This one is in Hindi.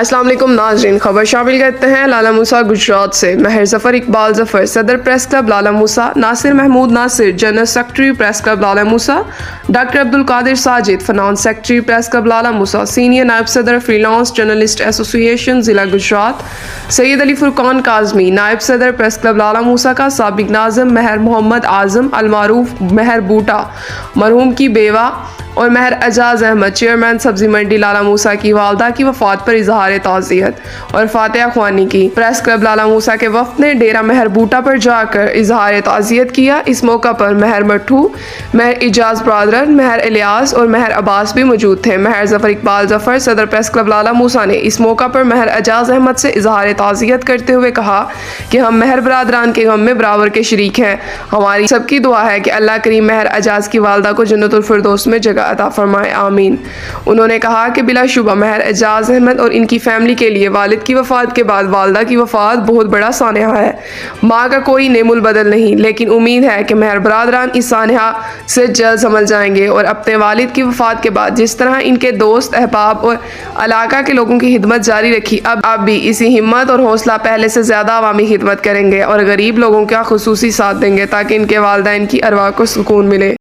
अस्सलाम वालेकुम नाज़रीन, खबर शामिल करते हैं लाला मूसा गुजरात से। महर ज़फ़र इकबाल ज़फ़र, सदर press club Lala Musa. Nasir Mahmood Nasir, general secretary press club Lala Musa. Doctor Abdul Qadir Sajid, finance secretary press club Lala Musa. Senior नायब सदर फ्रीलांस जर्नलिस्ट एसोसिएशन ज़िला गुजरात सैयद अली फुरकान काज़मी, नायब सदर प्रेस क्लब लाला मूसा का साबिक नाज़िम महर मोहम्मद आज़म अलमारूफ महर बूटा, मरहूम की बेवा, और महर एजाज अहमद, चेयरमैन सब्जी मंडी लाला मूसा की वालदा की वफात पर इजहार ताज़ियत और फातिहा ख्वानी की। प्रेस क्लब लाला मूसा के वफ़द ने डेरा महर बूटा पर जाकर इजहार ताज़ियत किया। इस मौका पर महर मट्ठू, महर इजाज ब्रादरन, महर इलियास और महर अब्बास भी मौजूद थे। महर ज़फ़र इकबाल ज़फ़र, सदर प्रेस क्लब लाला मूसा ने इस मौका पर महर एजाज अहमद से इजहार ताज़ियत करते हुए कहा कि हम महर बरादरान के गम में बराबर के शरीक हैं। हमारी सबकी दुआ है कि अल्लाह करीम महर एजाज की वालदा को जन्नतुल फिरदौस में जगह अता फरमाए, आमीन। उन्होंने कहा कि बिलाशुबा महर एजाज अहमद और इनकी फैमिली के लिए वालिद की वफात के बाद वालदा की वफात बहुत बड़ा सानहा है। माँ का कोई नेमुल बदल नहीं, लेकिन उम्मीद है कि महर बरादरान इस सानहा से जल्द संभल जाएंगे और अपने वालिद की वफात के बाद जिस तरह इनके दोस्त अहबाब और इलाका के लोगों की खिदमत जारी रखी, अब भी इसी हिम्मत और हौसला पहले से ज़्यादा अवामी खिदमत करेंगे और गरीब लोगों का खुसूसी साथ देंगे ताकि इनके वालिदैन की अरवाह को सुकून मिले।